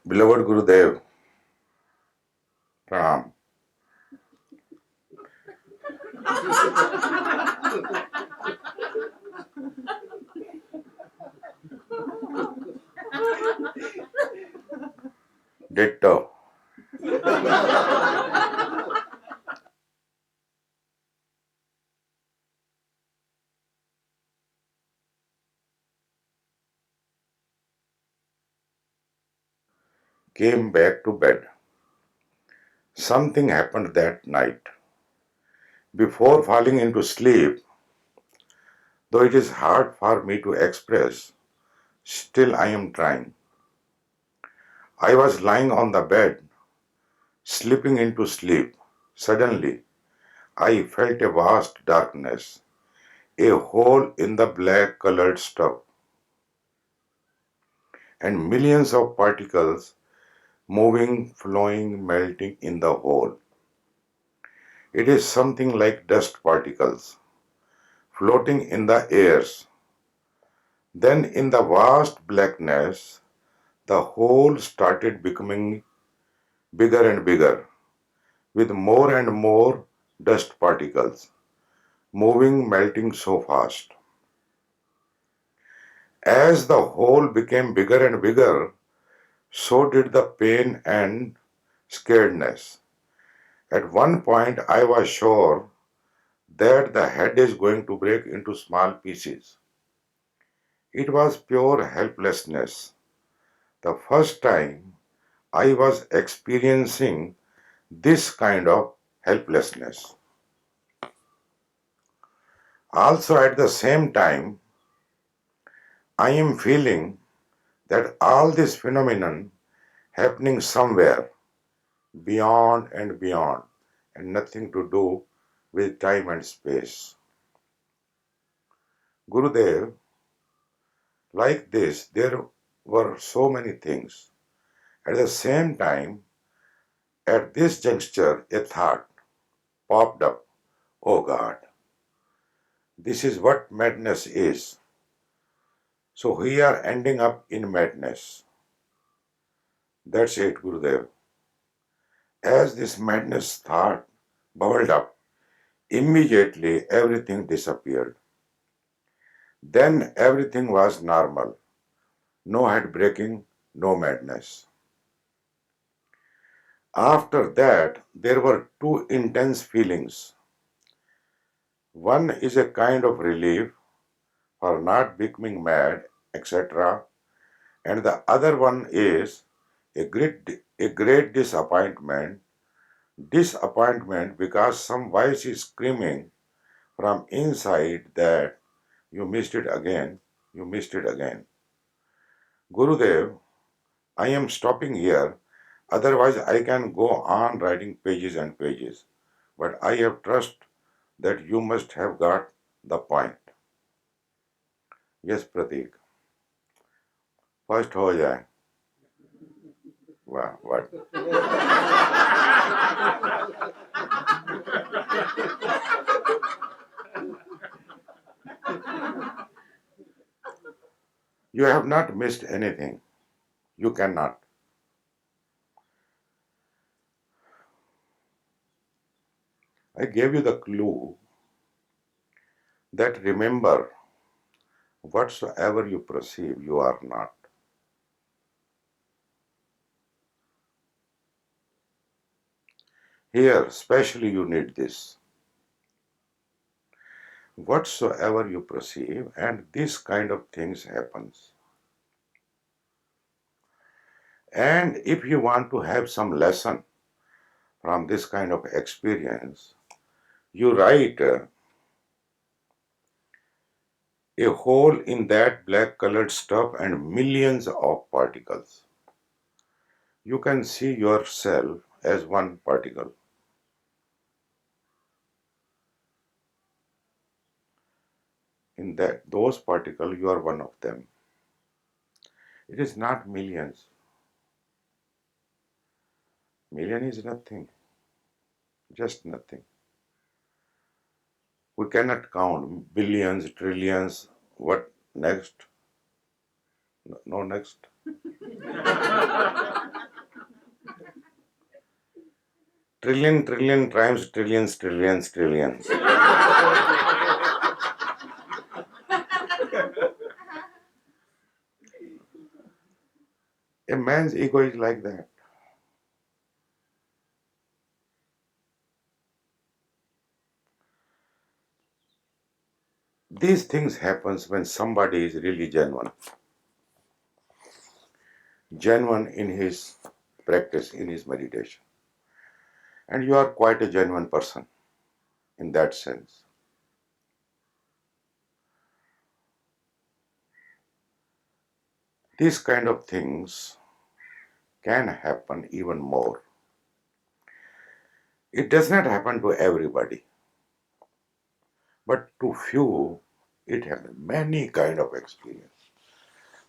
Beloved Gurudev, Pranam. Ditto. Came back to bed. Something happened that night. Before falling into sleep, though it is hard for me to express, still I am trying. I was lying on the bed, slipping into sleep. Suddenly, I felt a vast darkness, a hole in the black colored stuff, and millions of particles moving, flowing, melting in the hole. It is something like dust particles floating in the airs. Then, in the vast blackness, the hole started becoming bigger and bigger, with more and more dust particles moving, melting so fast. As the hole became bigger and bigger, so did the pain and scaredness. At one point, I was sure that the head is going to break into small pieces. It was pure helplessness. The first time I was experiencing this kind of helplessness. Also, at the same time, I am feeling that all this phenomenon happening somewhere beyond and nothing to do with time and space. Gurudev, like this, there were so many things. At the same time, at this juncture, a thought popped up. Oh God, this is what madness is. So we are ending up in madness. That's it, Gurudev. As this madness thought bubbled up, immediately everything disappeared. Then everything was normal. No head breaking, no madness. After that, there were two intense feelings. One is a kind of relief for not becoming mad, etc. And the other one is a great disappointment. Disappointment because some voice is screaming from inside that you missed it again, you missed it again. Gurudev, I am stopping here, otherwise I can go on writing pages and pages. But I have trust that you must have got the point. Yes, Pratik. First हो जाए वाह what you have not missed anything. You cannot. I gave you the clue that remember, whatsoever you perceive, you are not. Here, especially you need this. Whatsoever you perceive, and this kind of things happens. And if you want to have some lesson from this kind of experience, you write A hole in that black colored stuff and millions of particles. You can see yourself as one particle. In that those particles, you are one of them. It is not millions. Million is nothing, just nothing. We cannot count billions, trillions. What next? No next. Trillion times trillions, trillions, trillions. A man's ego is like that. These things happens when somebody is really genuine in his practice, in his meditation. And you are quite a genuine person in that sense. These kind of things can happen even more. It does not happen to everybody, but to few, it happens. Many kind of experience.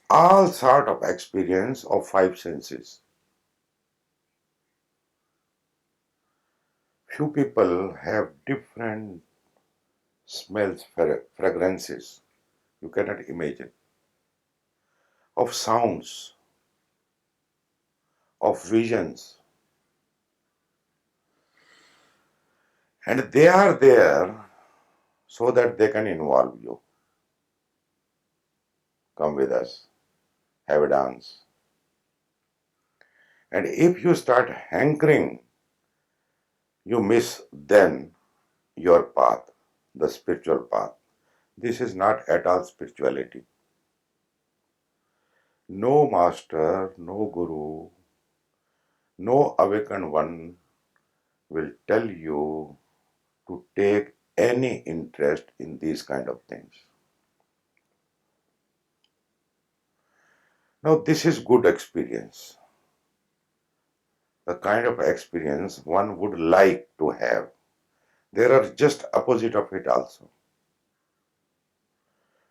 All sort of experience of five senses. Few people have different smells, fragrances. You cannot imagine. Of sounds, of visions. And they are there so that they can involve you. Come with us, have a dance. And if you start hankering, you miss then your path, the spiritual path. This is not at all spirituality. No master, no guru, no awakened one will tell you to take any interest in these kind of things. Now, this is good experience, the kind of experience one would like to have. There are just opposite of it also.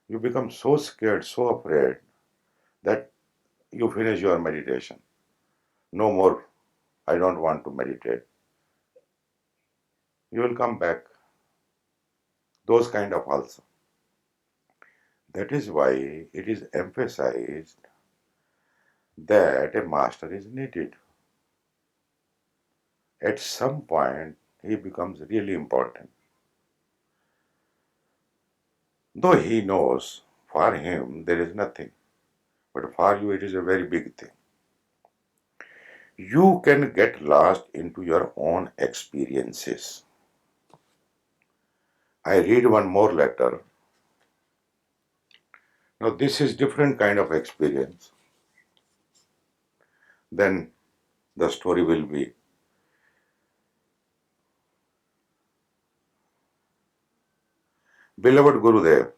You become so scared, so afraid that you finish your meditation. No more, I don't want to meditate. You will come back. Those kind of also. That is why it is emphasized that a master is needed. At some point, he becomes really important. Though he knows for him there is nothing, but for you it is a very big thing. You can get lost into your own experiences. I read one more letter. Now this is different kind of experience. Then the story will be. Beloved Gurudev,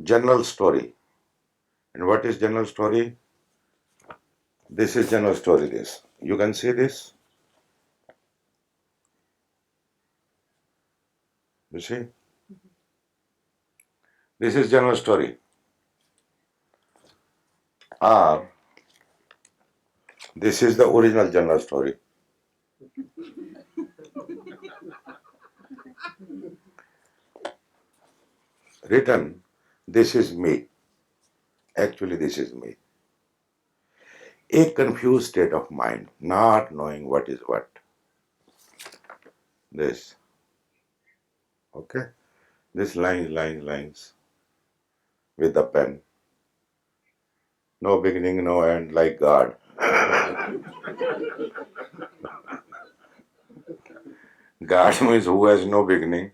general story. And what is general story? This is general story, this. You can see this? You see? This is general story. Or this is the original general story. Written, this is me. Actually, this is me. A confused state of mind, not knowing what is what. This. Okay? This lines with the pen. No beginning, no end, like God. God means who has no beginning,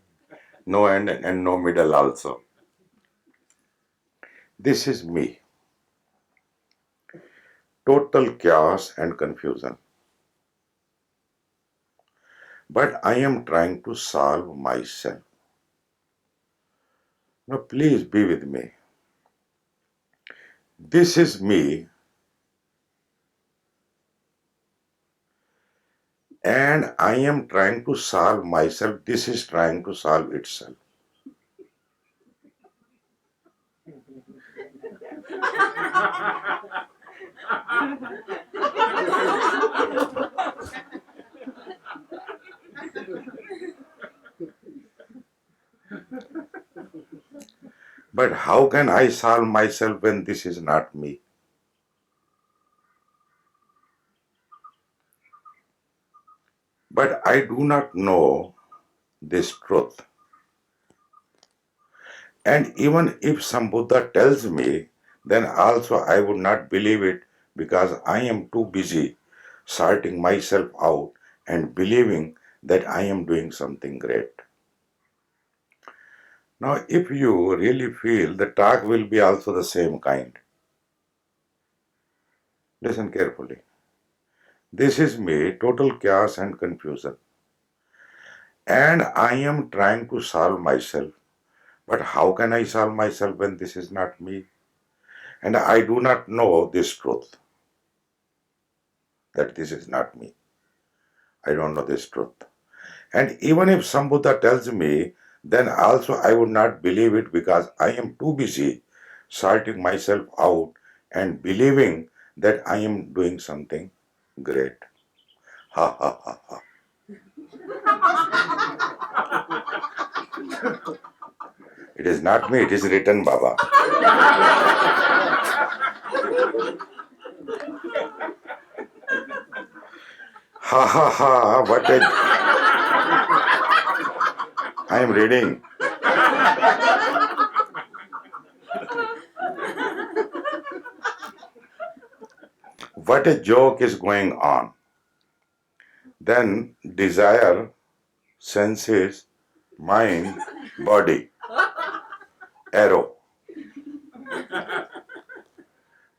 no end, and no middle also. This is me. Total chaos and confusion. But I am trying to solve myself. Now, please be with me. This is me, and I am trying to solve myself. This is trying to solve itself. But how can I solve myself when this is not me? But I do not know this truth. And even if some Buddha tells me, then also I would not believe it because I am too busy sorting myself out and believing that I am doing something great. Now, if you really feel the talk will be also the same kind, listen carefully. This is me, total chaos and confusion. And I am trying to solve myself. But how can I solve myself when this is not me? And I do not know this truth, that this is not me. I don't know this truth. And even if some Buddha tells me, then also I would not believe it because I am too busy sorting myself out and believing that I am doing something great. Ha ha ha ha. It is not me, it is written, Baba. Ha ha ha, what a. I am reading. What a joke is going on. Then desire, senses, mind, body, arrow.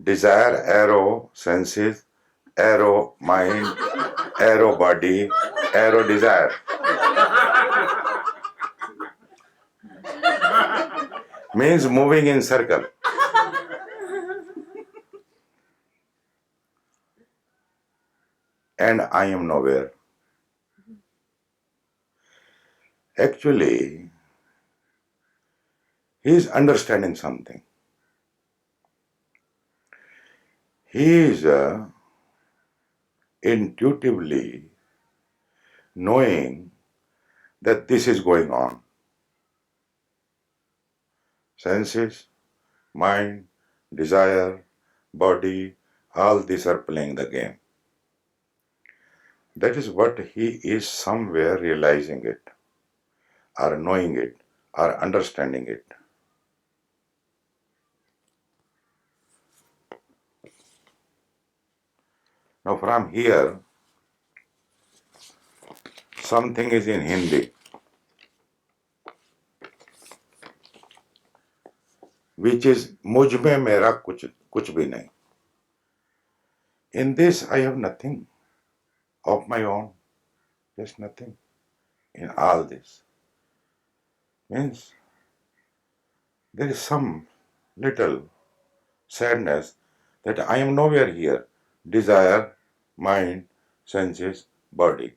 Desire, arrow, senses, arrow, mind, arrow, body, arrow, desire. Means moving in circle. And I am nowhere. Actually, he is understanding something. He is intuitively knowing that this is going on. Senses, mind, desire, body, all these are playing the game. That is what he is somewhere realizing it, or knowing it, or understanding it. Now, from here, something is in Hindi, which is मुझ में मेरा कुछ भी नहीं. In this, I have nothing of my own, just nothing in all this. Means there is some little sadness that I am nowhere here. Desire, mind, senses, body.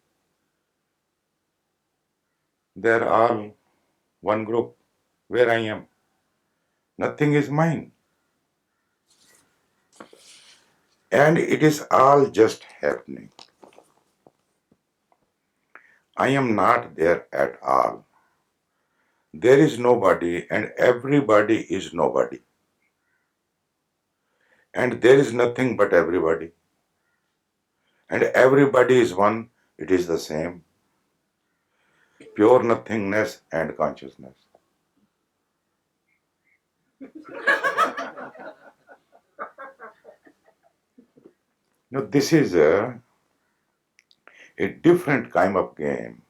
They are all one group where I am. Nothing is mine. And it is all just happening. I am not there at all. There is nobody and everybody is nobody. And there is nothing but everybody. And everybody is one, it is the same. Pure nothingness and consciousness. Now, this is a different kind of game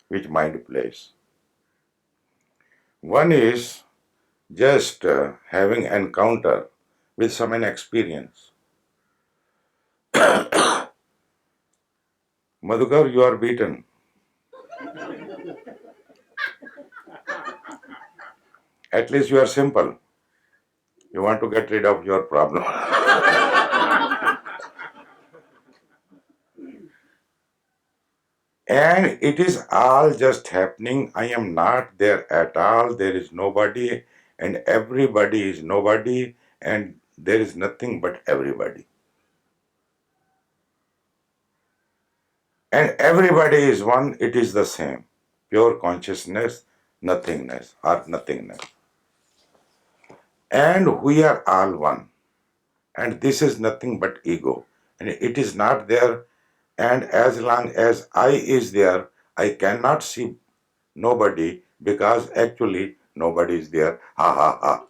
which mind plays. One is just having encounter with some an experience. Madhukar, you are beaten. At least you are simple. You want to get rid of your problem. And it is all just happening. I am not there at all. There is nobody, and everybody is nobody, and there is nothing but everybody. And everybody is one, it is the same. Pure consciousness, nothingness, or nothingness. And we are all one. And this is nothing but ego. And it is not there. And as long as I is there, I cannot see nobody because actually nobody is there. Ha ha ha.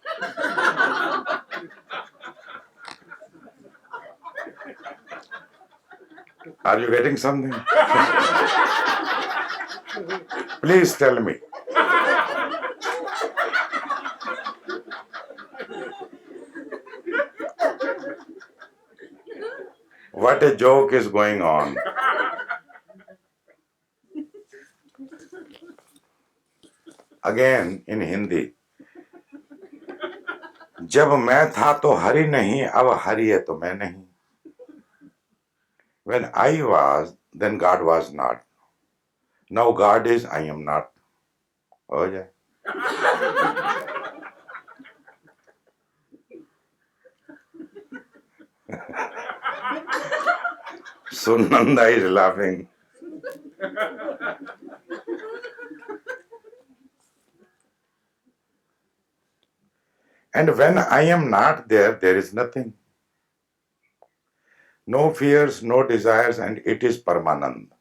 Are you getting something? Please tell me. What a joke is going on. Again in Hindi. जब मैं था तो हरि नहीं, अब हरि है तो मैं नहीं. When I was, then God was not. Now God is, I am not. हो जाए. Sunanda is laughing. And when I am not there, there is nothing. No fears, no desires, and it is permanent.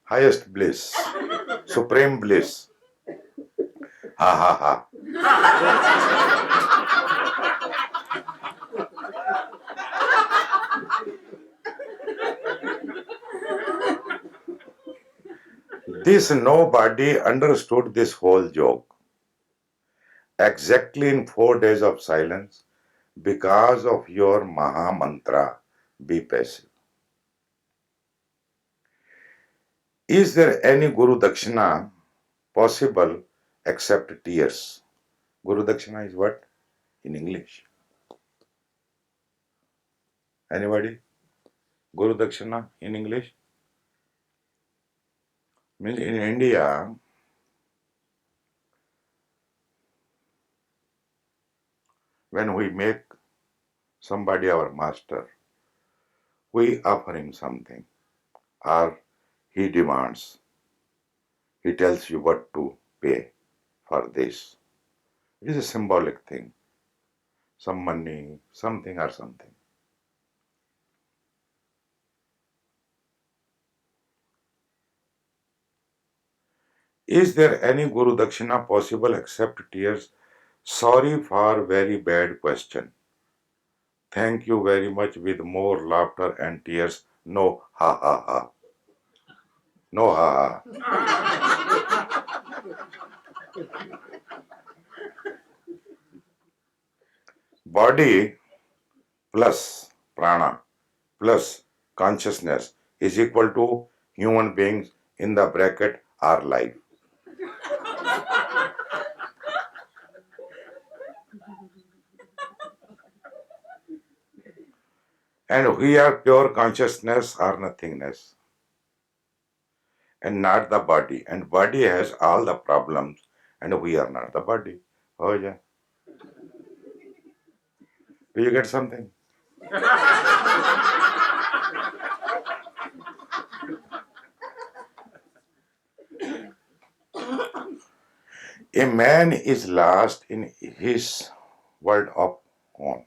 Highest bliss, supreme bliss. Ha ha ha. This nobody understood this whole joke. Exactly in 4 days of silence, because of your Maha Mantra, be passive. Is there any Guru Dakshina possible except tears? Guru Dakshina is what? In English. Anybody? Guru Dakshina in English? Means in India, when we make somebody our master, we offer him something, or he demands, he tells you what to pay for this. It is a symbolic thing, some money, something or something. Is there any Guru Dakshina possible except tears? Sorry for very bad question. Thank you very much with more laughter and tears. No, ha ha ha. No, ha ha. Body plus prana plus consciousness is equal to human beings in the bracket are life. And we are pure consciousness or nothingness and not the body. And body has all the problems and we are not the body. Oh yeah. Do you get something? A man is lost in his world of own.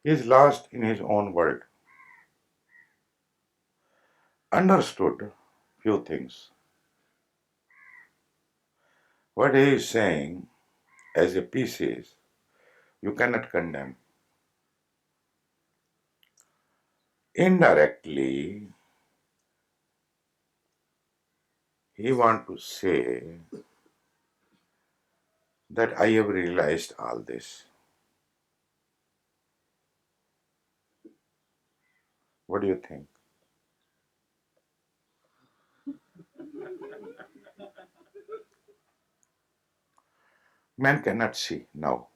He is lost in his own world. Understood few things. What he is saying as a piece is, you cannot condemn. Indirectly, he want to say that I have realized all this. What do you think? Man cannot see now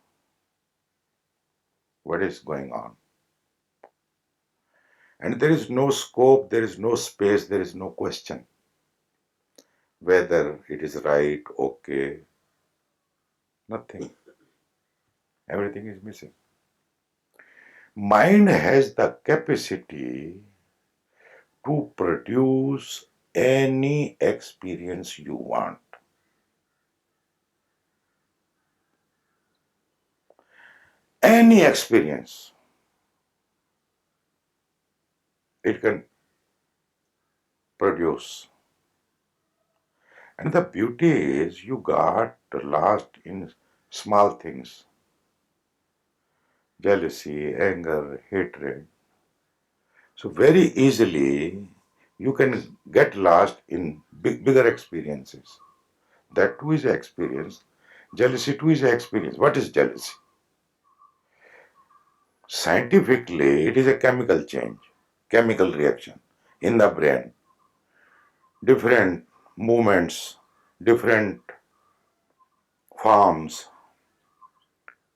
what is going on. And there is no scope, there is no space, there is no question whether it is right, okay, nothing. Everything is missing. Mind has the capacity to produce any experience you want. Any experience it can produce. And the beauty is you got lost in small things, jealousy, anger, hatred. So very easily you can get lost in bigger experiences. That too is an experience. Jealousy too is an experience. What is jealousy? Scientifically, it is a chemical change, chemical reaction in the brain. Different movements, different forms,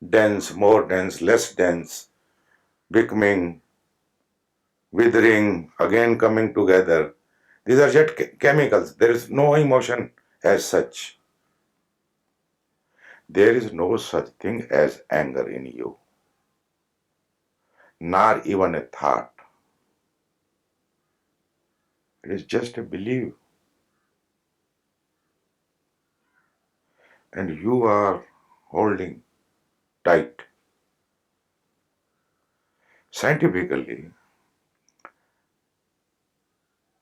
dense, more dense, less dense, becoming, withering, again coming together. These are just chemicals. There is no emotion as such. There is no such thing as anger in you, nor even a thought. It is just a belief. And you are holding tight. Scientifically,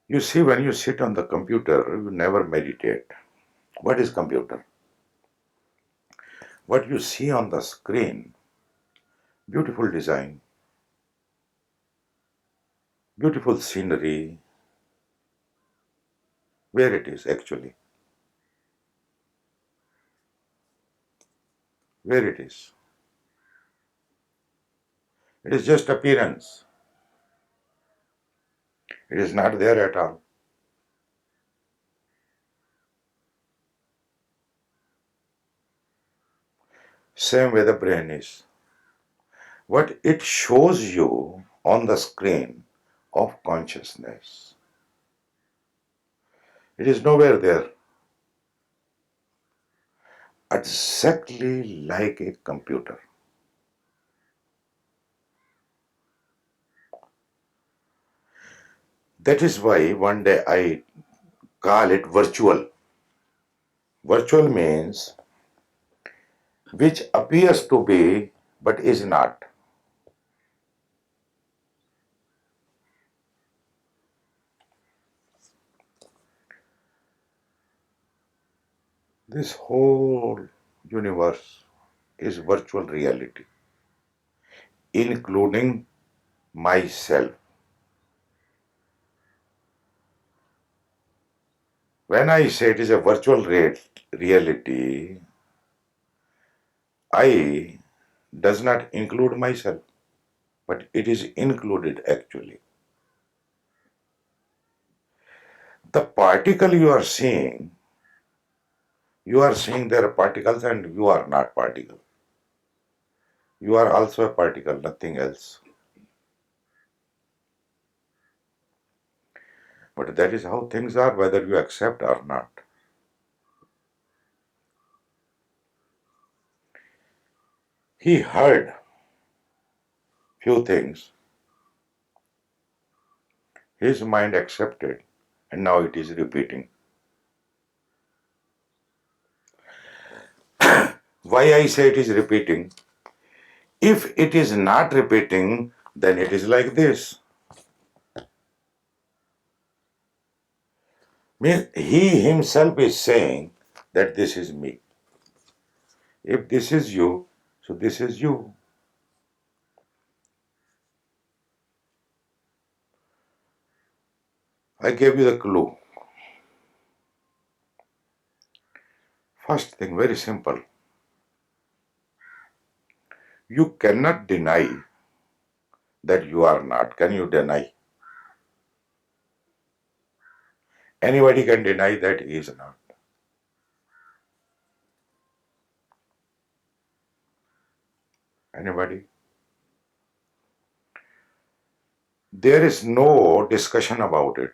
you see, when you sit on the computer, you never meditate. What is computer? What you see on the screen, beautiful design, beautiful scenery, where it is actually, where it is. It is just appearance. It is not there at all. Same way the brain is. What it shows you on the screen of consciousness, it is nowhere there. Exactly like a computer. That is why one day I call it virtual. Virtual means which appears to be but is not. This whole universe is virtual reality, including myself. When I say it is a virtual reality, I does not include myself, but it is included actually. The particle you are seeing there are particles and you are not particle. You are also a particle, nothing else. But that is how things are, whether you accept or not. He heard few things, his mind accepted, and now it is repeating. Why I say it is repeating? If it is not repeating, then it is like this. Means he himself is saying that this is me. If this is you, so this is you. I gave you the clue. First thing, very simple. You cannot deny that you are not. Can you deny? Anybody can deny that he is not. Anybody? There is no discussion about it,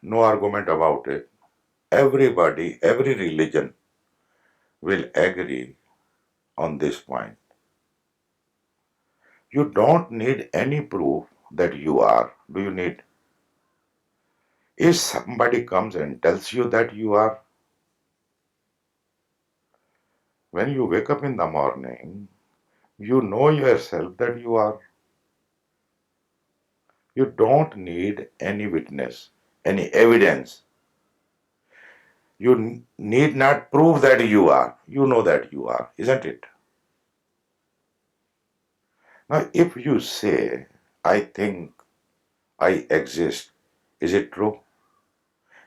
no argument about it. Everybody, every religion will agree on this point. You don't need any proof that you are. Do you need? If somebody comes and tells you that you are, when you wake up in the morning, you know yourself that you are. You don't need any witness, any evidence. You need not prove that you are. You know that you are, isn't it? Now, if you say, I think I exist, is it true?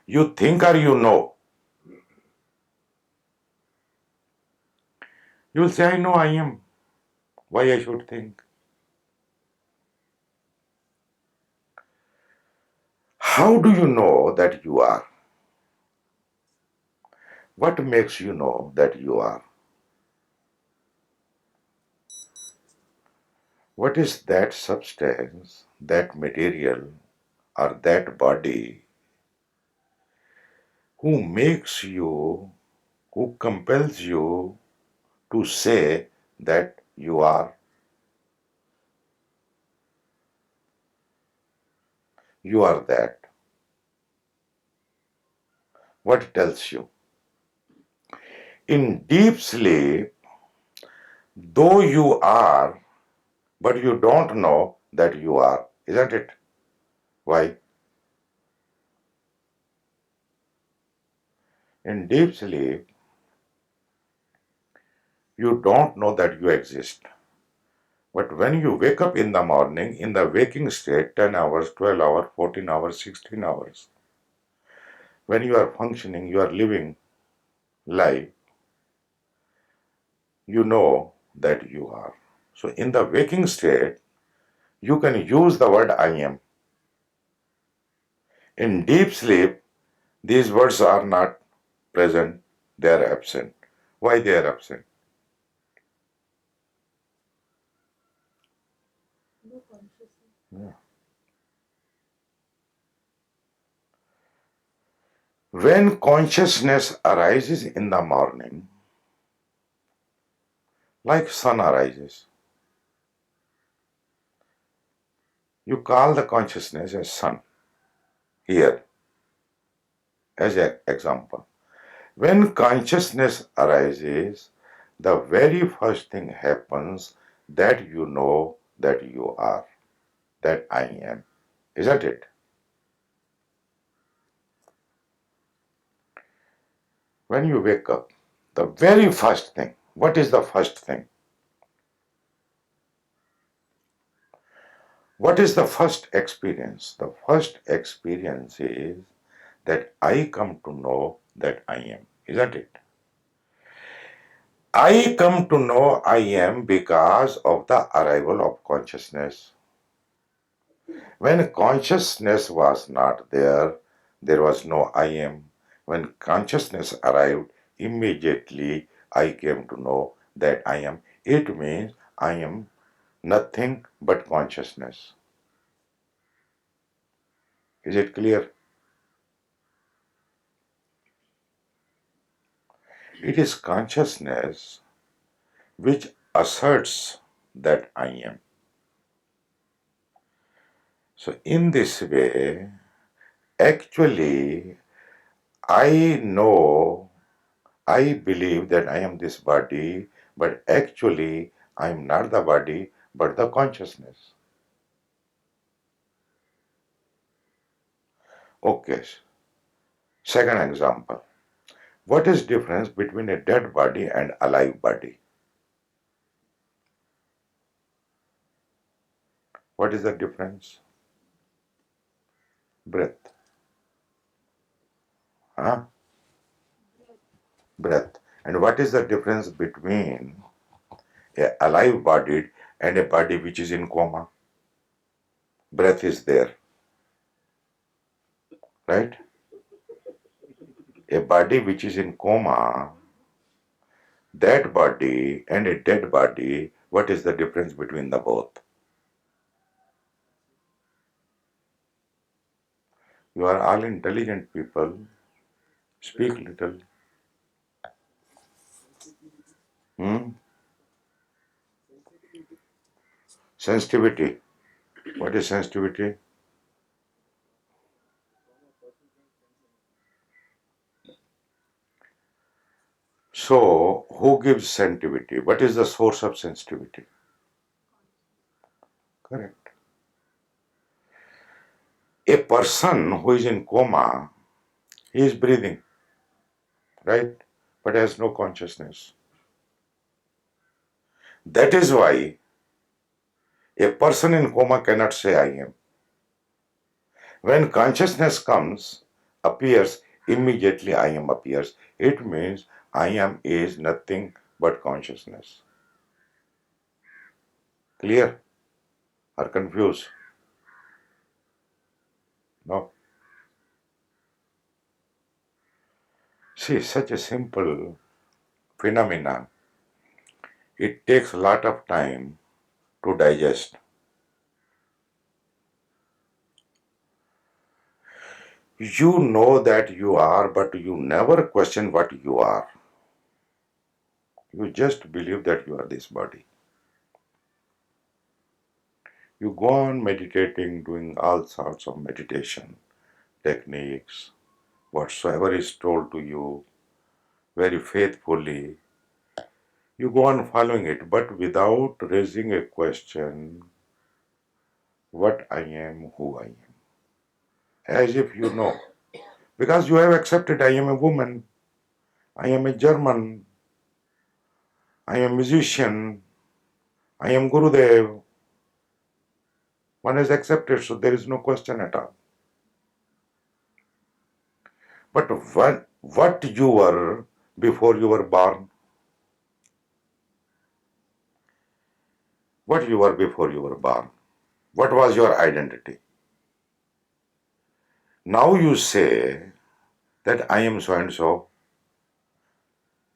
You think or you know? You will say, I know I am. Why I should think? How do you know that you are? What makes you know that you are? What is that substance, that material, or that body who makes you, who compels you to say that you are? You are that. What tells you? In deep sleep, though you are, but you don't know that you are, isn't it? Why? In deep sleep, you don't know that you exist. But when you wake up in the morning, in the waking state, 10 hours, 12 hours, 14 hours, 16 hours, when you are functioning, you are living life, you know that you are. So in the waking state, you can use the word I am. In deep sleep, these words are not present, they are absent. Why they are absent? Yeah. When consciousness arises in the morning, like sun arises, you call the consciousness as sun here as an example. When consciousness arises, the very first thing happens that you know that you are, that I am, isn't it? When you wake up, the very first thing, what is the first thing? What is the first experience? The first experience is that I come to know that I am, isn't it? I come to know I am because of the arrival of consciousness. When consciousness was not there, there was no I am. When consciousness arrived, immediately I came to know that I am. It means I am nothing but consciousness. Is it clear? It is consciousness which asserts that I am. So, in this way, actually, I know, I believe that I am this body, but actually, I am not the body, but the consciousness. Okay, second example. What is difference between a dead body and alive body? What is the difference? Breath. Huh? Breath. And what is the difference between a alive body and a body which is in coma? Breath is there, right? A body which is in coma, that body and a dead body, what is the difference between the both? You are all intelligent people. Speak little. Hmm? Sensitivity. What is sensitivity? So, who gives sensitivity? What is the source of sensitivity? Correct. A person who is in coma, he is breathing, right? But has no consciousness. That is why a person in coma cannot say I am. When consciousness comes, appears, immediately I am appears. It means I am is nothing but consciousness. Clear or confused? No. See, such a simple phenomena. It takes a lot of time to digest. You know that you are, but you never question what you are. You just believe that you are this body. You go on meditating, doing all sorts of meditation techniques, whatsoever is told to you very faithfully. You go on following it, but without raising a question what I am, who I am. As if you know. Because you have accepted I am a woman, I am a German, I am a musician, I am Gurudev. One has accepted, so there is no question at all. But what you were before you were born, what you were before you were born, what was your identity? Now you say that I am so and so,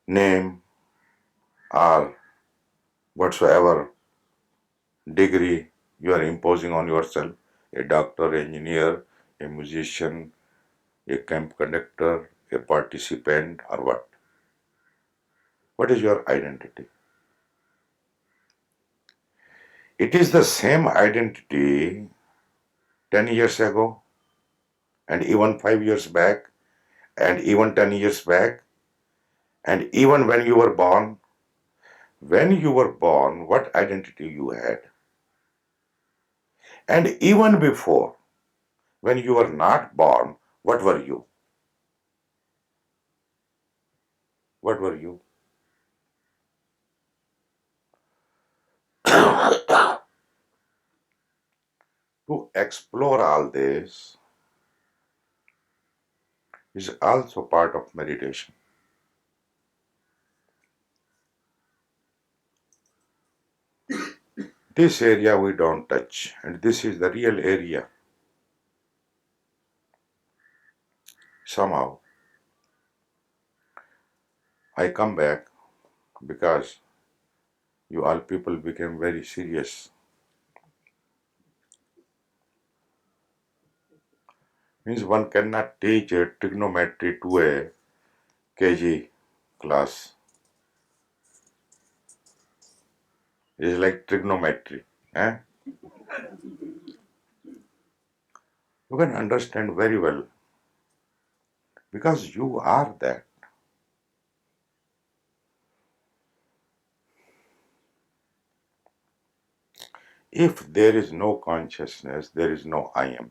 name or whatsoever degree you are imposing on yourself, a doctor, engineer, a musician, a camp conductor, a participant, or what? What is your identity? It is the same identity 10 years ago, and even 5 years back, and even 10 years back, and even when you were born. When you were born, what identity you had? And even before, when you were not born, what were you? What were you? To explore all this is also part of meditation. This area we don't touch, and this is the real area. Somehow, I come back because you all people became very serious. Means one cannot teach a trigonometry to a KG class. It is like trigonometry. Eh? You can understand very well because you are that. If there is no consciousness, there is no I am.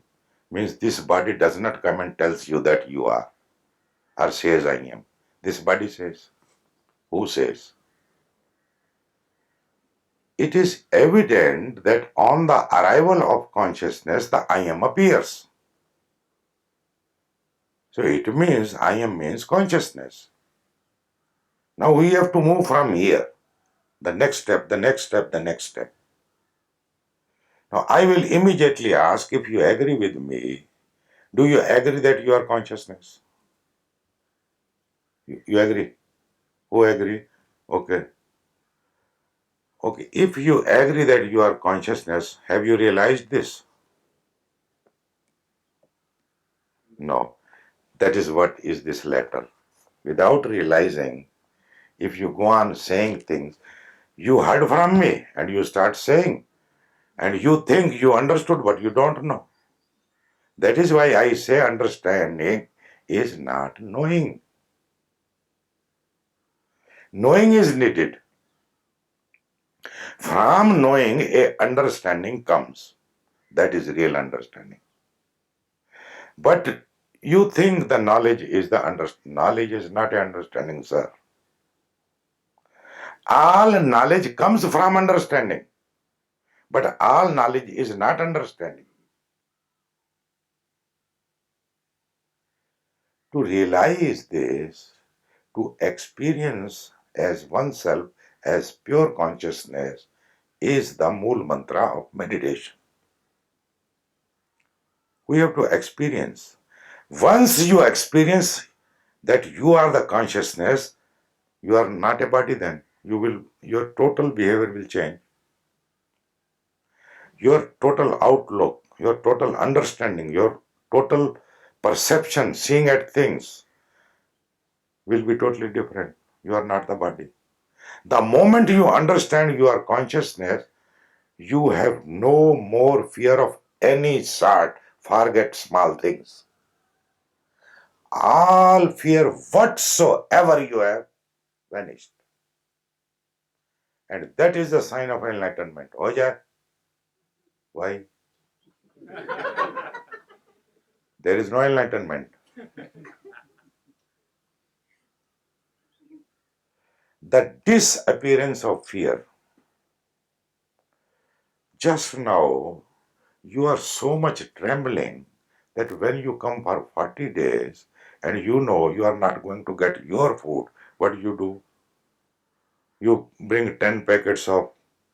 Means this body does not come and tells you that you are or says I am. This body says. Who says? It is evident that on the arrival of consciousness, the I am appears. So it means I am means consciousness. Now we have to move from here. The next step, the next step, the next step. Now I will immediately ask if you agree with me. Do you agree that you are consciousness? You agree? Who agree? Okay. Okay. If you agree that you are consciousness, have you realized this? No. That is what is this letter. Without realizing, if you go on saying things, you heard from me and you start saying, and you think you understood but you don't know. That is why I say understanding is not knowing. Knowing is needed. From knowing, a understanding comes. That is real understanding. But you think the knowledge is the knowledge is not a understanding, sir. All knowledge comes from understanding, but all knowledge is not understanding. To realize this, to experience as oneself as pure consciousness is the mool mantra of meditation. We have to experience. Once you experience that you are the consciousness, you are not a body then. Your total behavior will change. Your total outlook, your total understanding, your total perception, seeing at things will be totally different. You are not the body. The moment you understand your consciousness, you have no more fear of any sort. Forget small things. All fear whatsoever you have vanished. And that is the sign of enlightenment. Oja, why? There is no enlightenment. The disappearance of fear. Just now, you are so much trembling that when you come for 40 days and you know you are not going to get your food, what do? You bring 10 packets of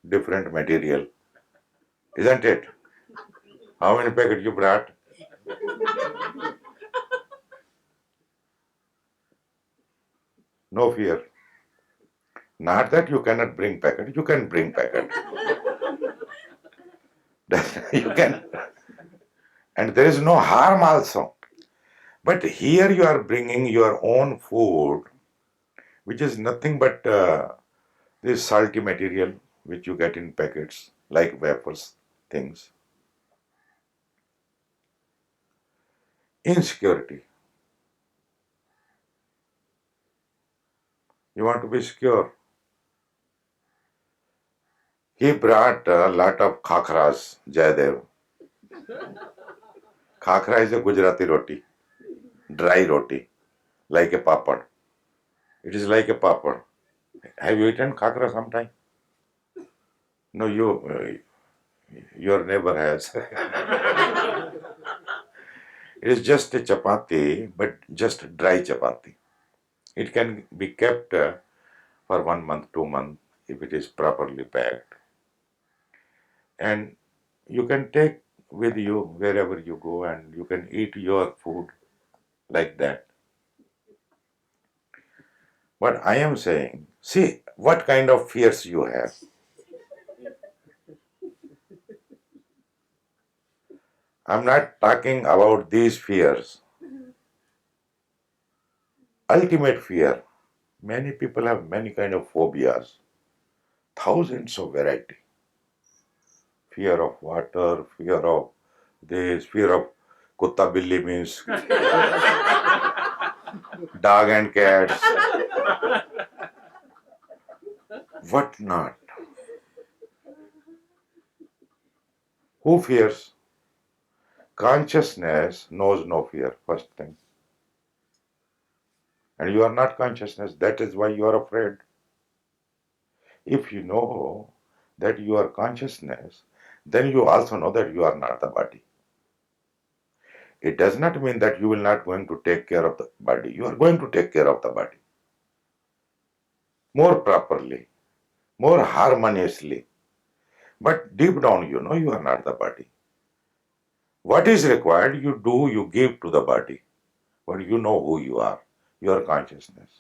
different material, isn't it? How many packets you brought? No fear. Not that you cannot bring packet, you can bring packet. You can, and there is no harm also. But here you are bringing your own food, which is nothing but this salty material which you get in packets, like wafers, things. Insecurity. You want to be secure. He brought a lot of khakras, Jayadev. Khakra is a Gujarati roti, dry roti, like a papad. It is like a papad. Have you eaten khakra sometime? No, your neighbor has. It is just a chapati, but just dry chapati. It can be kept for 1 month, 2 months if it is properly packed. And you can take with you wherever you go and you can eat your food like that. But I am saying, see what kind of fears you have. I'm not talking about these fears. Ultimate fear. Many people have many kind of phobias, thousands of variety. Fear of water, fear of this, fear of kutta billi means dog and cats, what not. Who fears? Consciousness knows no fear, first thing. And you are not consciousness, that is why you are afraid. If you know that you are consciousness, then you also know that you are not the body. It does not mean that you will not going to take care of the body. You are going to take care of the body more properly, more harmoniously. But deep down, you know you are not the body. What is required, you do, you give to the body. But you know who you are. your consciousness.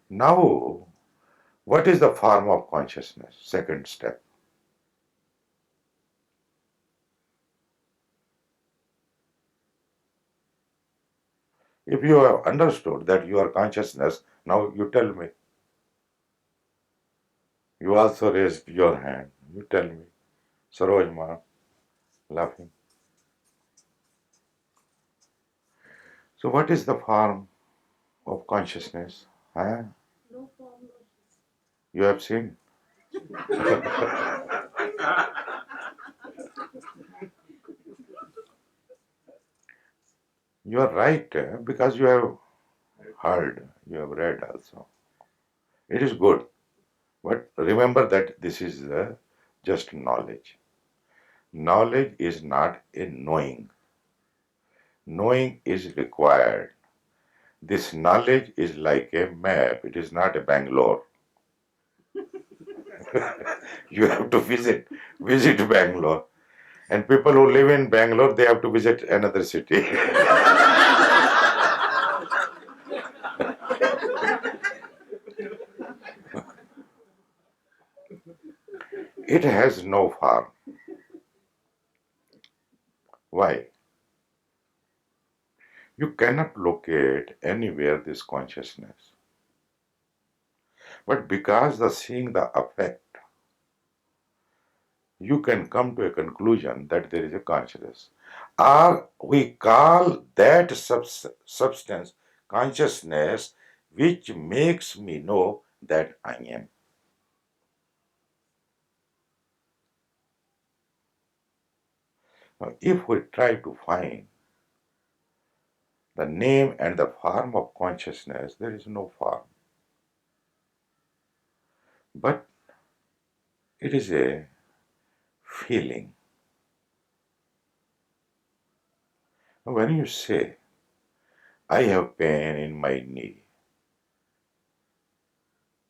Now, what is the form of consciousness? Second step. If you have understood that you are consciousness, now you tell me. You also raised your hand. You tell me. Sarojma, laughing. So, what is the form of consciousness? Huh? You have seen? You are right because you have heard, you have read also. It is good. But remember that this is just knowledge. Knowledge is not a knowing. Knowing is required. This knowledge is like a map. It is not a Bangalore. You have to visit Bangalore. And people who live in Bangalore, they have to visit another city. It has no form. Why? You cannot locate anywhere this consciousness. But because the seeing the effect, you can come to a conclusion that there is a consciousness. Or we call that substance consciousness which makes me know that I am. Now, if we try to find the name and the form of consciousness, there is no form. But it is a feeling. When you say, I have pain in my knee,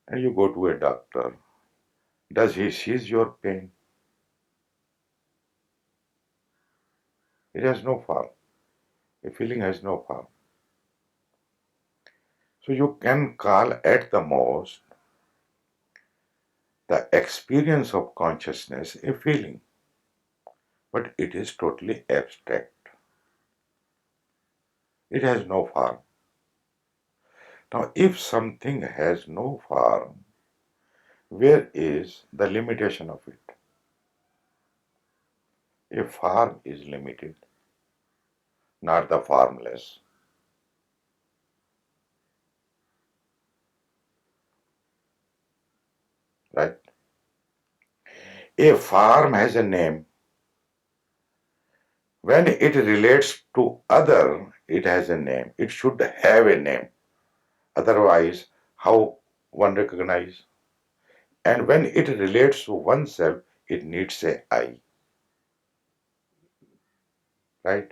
and you go to a doctor, does he sees your pain? It has no form. A feeling has no form. So you can call at the most the experience of consciousness a feeling, but it is totally abstract. It has no form. Now, if something has no form, where is the limitation of it? A form is limited, not the formless. Right? A form has a name. When it relates to other, it has a name. It should have a name. Otherwise, how one recognize? And when it relates to oneself, it needs a I. Right?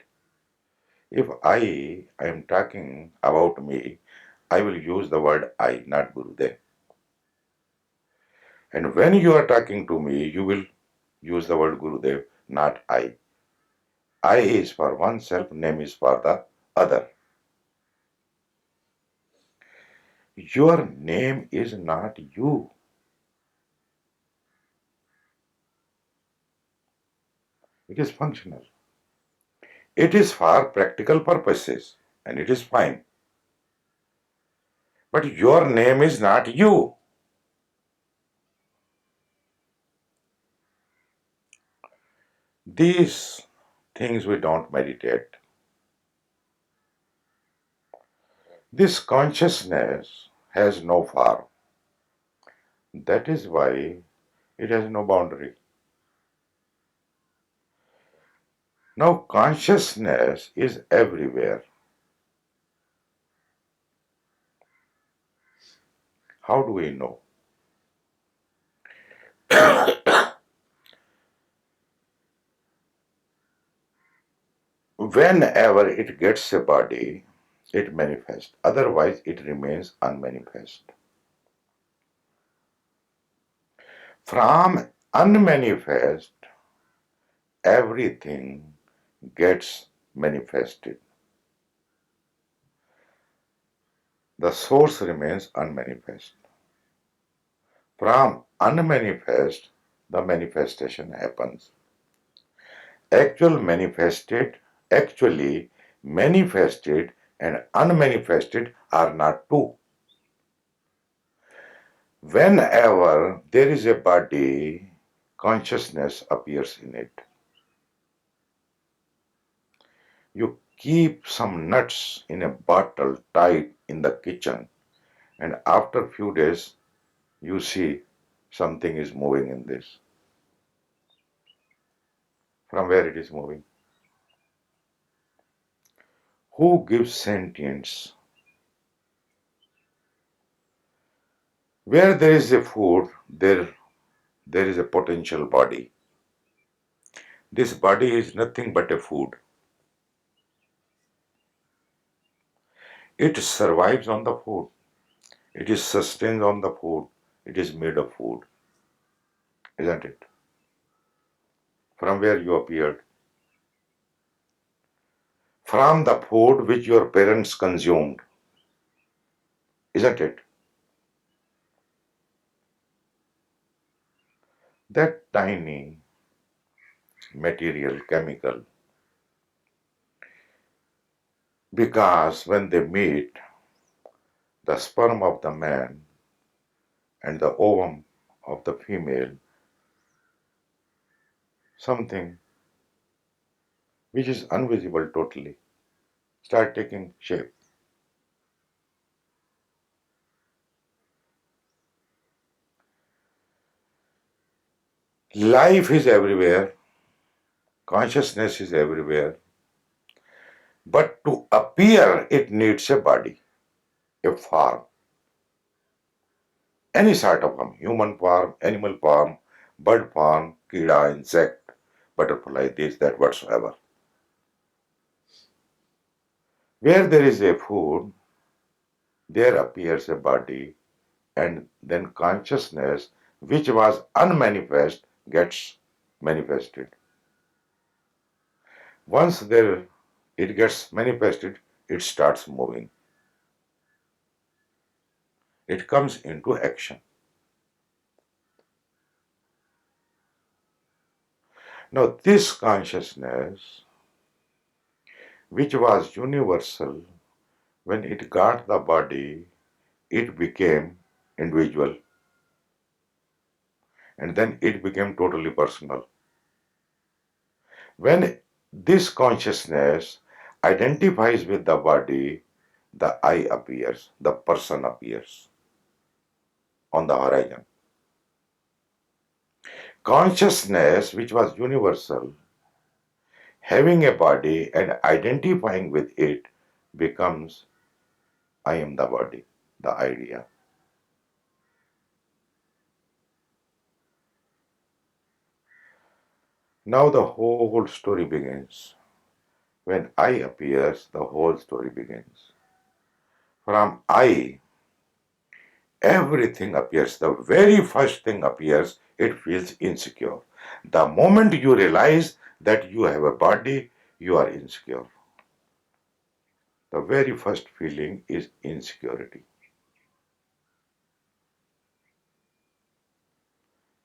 If I am talking about me, I will use the word I, not Gurudev. And when you are talking to me, you will use the word Gurudev, not I. I is for oneself, name is for the other. Your name is not you. It is functional. It is for practical purposes, and it is fine. But your name is not you. These things we don't meditate. This consciousness has no form. That is why it has no boundary. Now, consciousness is everywhere. How do we know? Whenever it gets a body, it manifests. Otherwise, it remains unmanifest. From unmanifest, everything gets manifested. The source remains unmanifest. From unmanifest, the manifestation happens. Actual manifested, Actually, manifested and unmanifested are not two. Whenever there is a body, consciousness appears in it. You keep some nuts in a bottle tied in the kitchen, and after few days, you see something is moving in this. From where it is moving? Who gives sentience? Where there is a food, there is a potential body. This body is nothing but a food. It survives on the food. It is sustained on the food. It is made of food, isn't it? From where you appeared? From the food which your parents consumed, isn't it? That tiny material chemical, because when they meet, the sperm of the man and the ovum of the female, something which is invisible totally, start taking shape. Life is everywhere, consciousness is everywhere, but to appear, it needs a body, a form, any sort of form, human form, animal form, bird form, kida, insect, butterfly, this, that, whatsoever. Where there is a food, there appears a body, and then consciousness, which was unmanifest, gets manifested. Once there it gets manifested, it starts moving. It comes into action. Now, this consciousness, which was universal, when it got the body, it became individual, and then it became totally personal. When this consciousness identifies with the body, the I appears, the person appears on the horizon. Consciousness, which was universal, having a body and identifying with it, becomes I am the body, the idea. Now the whole story begins. When I appears, the whole story begins. From I, everything appears. The very first thing appears, it feels insecure. The moment you realize that you have a body, you are insecure. The very first feeling is insecurity,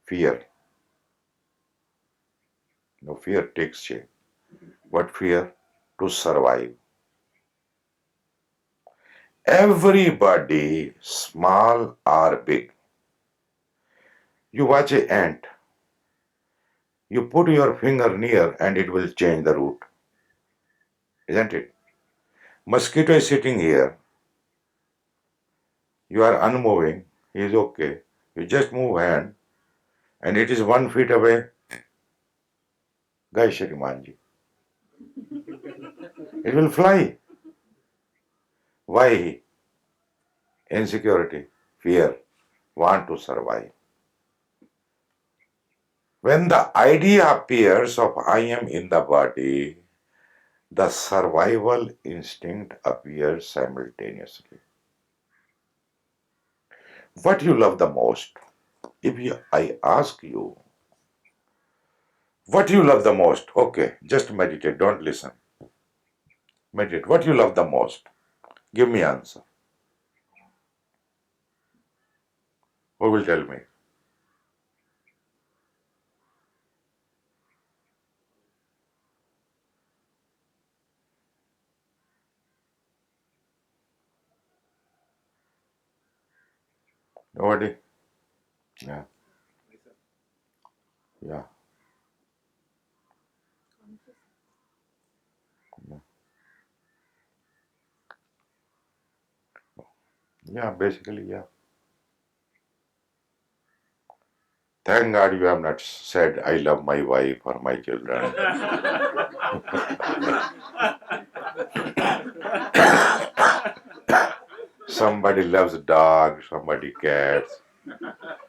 fear. Now, fear takes shape. What fear? To survive. Everybody, small or big. You watch an ant, you put your finger near and it will change the route, isn't it? Mosquito is sitting here, you are unmoving, he is okay. You just move hand and it is 1 feet away. Gai Shrimanji. It will fly. Why? Insecurity, fear, want to survive. When the idea appears of I am in the body, the survival instinct appears simultaneously. What you love the most? I ask you, what you love the most? Okay, just meditate, don't listen. Meditate. What you love the most? Give me answer. Who will tell me? Nobody? Yeah, yeah, yeah. Yeah, basically, yeah. Thank God you have not said, I love my wife or my children. Somebody loves dogs, somebody cats,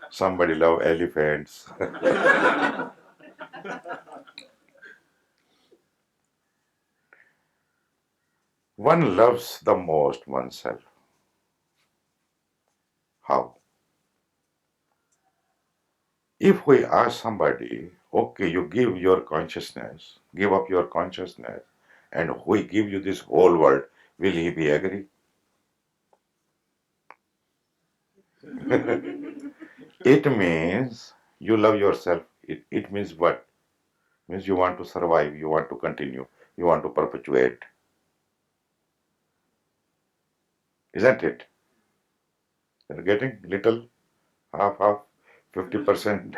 somebody loves elephants. One loves the most oneself. How? If we ask somebody, okay, you give your consciousness, give up your consciousness, and we give you this whole world, will he be agree? It means you love yourself. It means what? Means you want to survive, you want to continue, you want to perpetuate. Isn't it? You're getting little, half, 50%.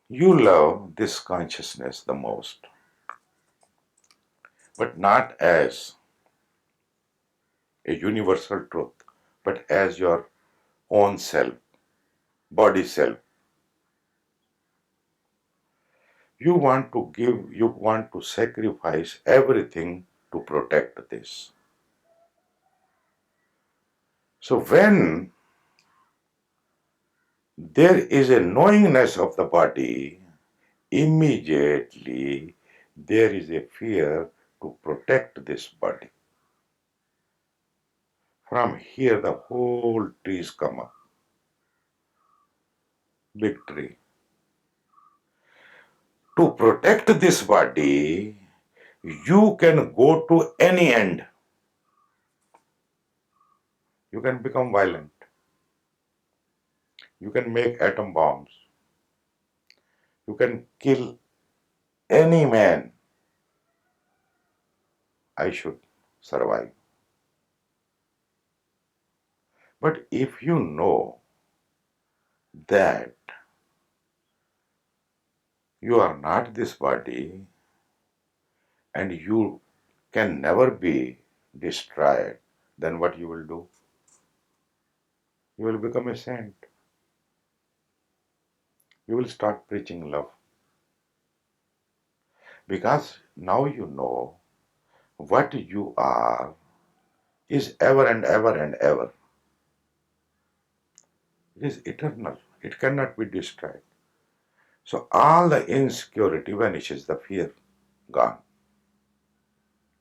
You love this consciousness the most, but not as a universal truth, but as your own self, body self. You want to give, you want to sacrifice everything to protect this. So when there is a knowingness of the body, immediately there is a fear to protect this body. From here, the whole trees come up, big tree. To protect this body, you can go to any end. You can become violent. You can make atom bombs. You can kill any man. I should survive. But if you know that you are not this body and you can never be destroyed, then what you will do? You will become a saint. You will start preaching love. Because now you know what you are is ever and ever and ever. It is eternal. It cannot be destroyed. So all the insecurity vanishes, the fear gone.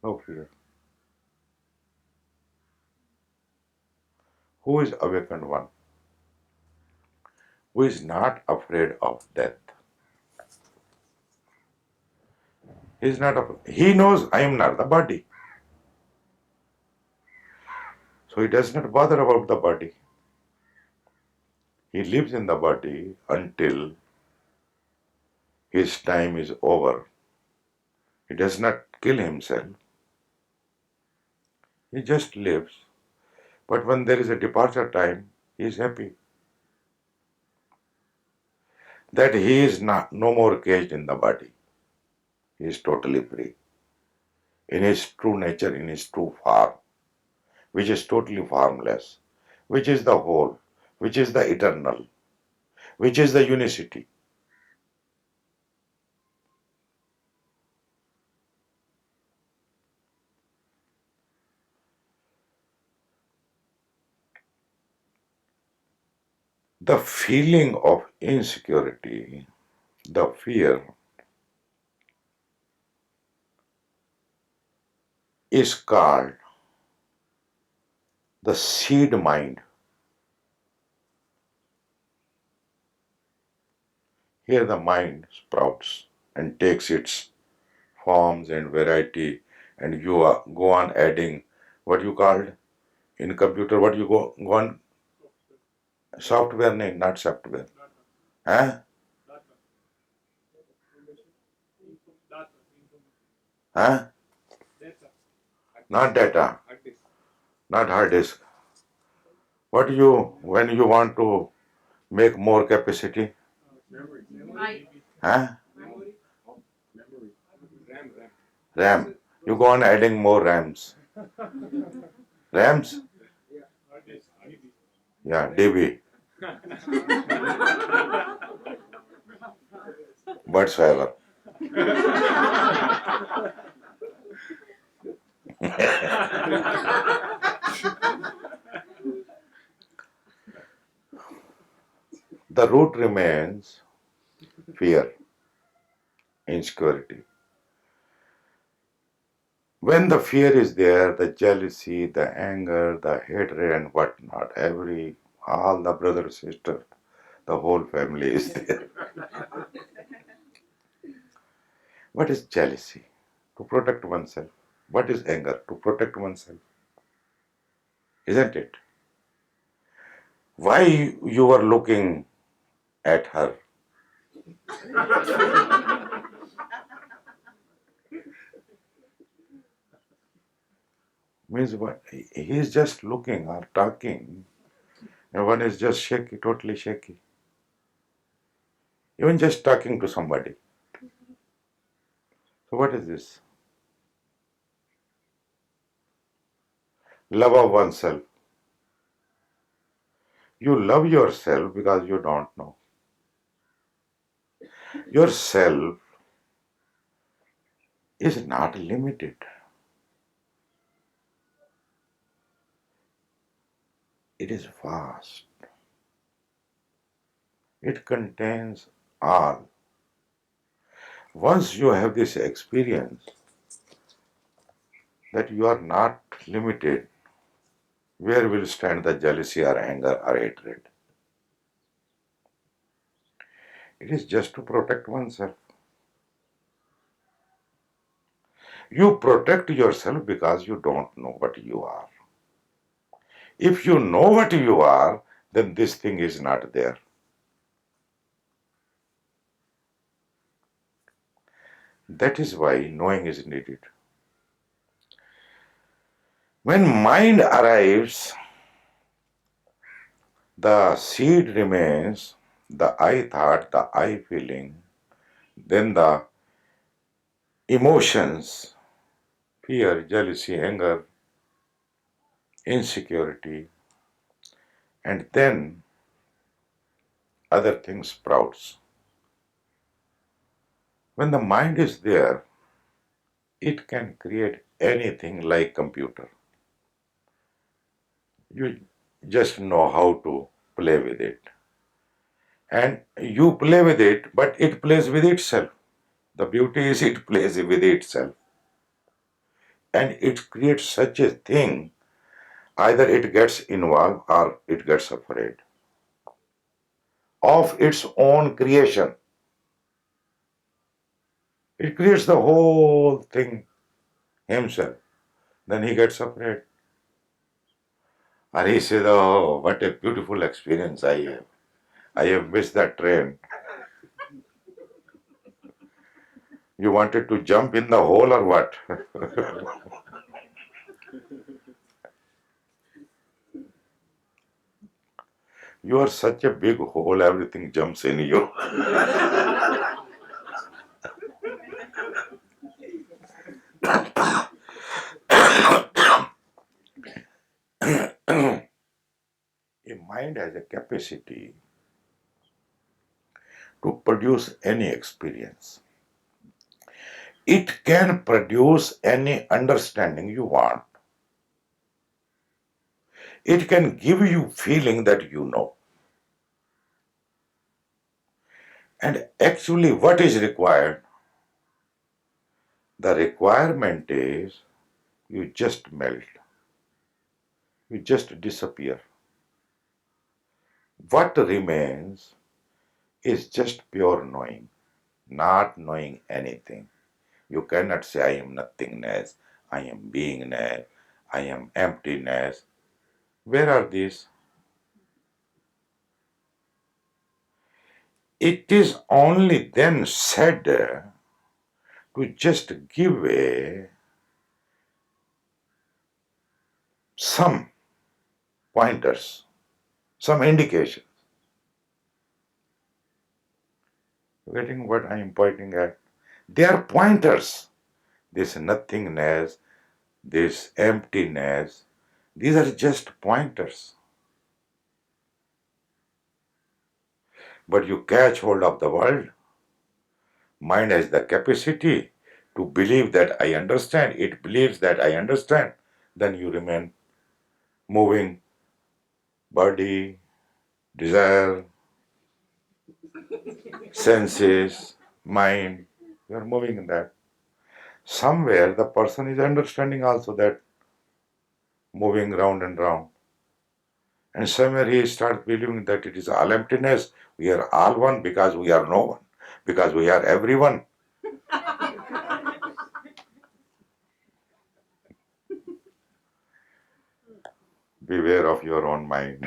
No fear. Who is awakened one? Who is not afraid of death? He is not afraid. He knows I am not the body. So he does not bother about the body. He lives in the body until his time is over. He does not kill himself. He just lives. But when there is a departure time, he is happy that he is not no more caged in the body. He is totally free in his true nature, in his true form, which is totally formless, which is the whole, which is the eternal, which is the unicity. The feeling of insecurity, the fear, is called the seed mind. Here the mind sprouts and takes its forms and variety, and you go on adding What you called in computer, what you go on software name, not software. Huh? Huh? Not data, not hard disk. What do you, when you want to make more capacity? Huh? RAM. You go on adding more RAMs. RAMs? Yeah, DB. Whatsoever. The root remains fear, insecurity. When the fear is there, the jealousy, the anger, the hatred, and whatnot, all the brothers, sisters, the whole family is there. What is jealousy? To protect oneself. What is anger? To protect oneself. Isn't it? Why you were looking at her? Means what? He is just looking or talking, and one is just shaky, totally shaky. Even just talking to somebody. So what is this? Love of oneself. You love yourself because you don't know. Yourself is not limited. It is vast. It contains all. Once you have this experience that you are not limited, where will stand the jealousy or anger or hatred? It is just to protect oneself. You protect yourself because you don't know what you are. If you know what you are, then this thing is not there. That is why knowing is needed. When mind arrives, the seed remains, the I thought, the I feeling, then the emotions, fear, jealousy, anger, insecurity, and then other things sprouts. When the mind is there, it can create anything like computer. You just know how to play with it. And you play with it, but it plays with itself. The beauty is it plays with itself. And it creates such a thing, either it gets involved or it gets afraid of its own creation. It creates the whole thing himself. Then he gets afraid. Or he says, oh, what a beautiful experience I have. I have missed that train. You wanted to jump in the hole or what? You are such a big hole, everything jumps in you. A mind has a capacity to produce any experience. It can produce any understanding you want. It can give you feeling that you know. And actually what is required? The requirement is you just melt. You just disappear. What remains is just pure knowing, not knowing anything. You cannot say, I am nothingness, I am beingness, I am emptiness. Where are these? It is only then said to just give some pointers, some indication. Getting what I am pointing at? They are pointers. This nothingness, this emptiness, these are just pointers. But you catch hold of the world. Mind has the capacity to believe that I understand. It believes that I understand. Then you remain moving, body, desire, senses, mind. You are moving in that. Somewhere the person is understanding also that moving round and round. And somewhere he starts believing that it is all emptiness. We are all one because we are no one, because we are everyone. Beware of your own mind.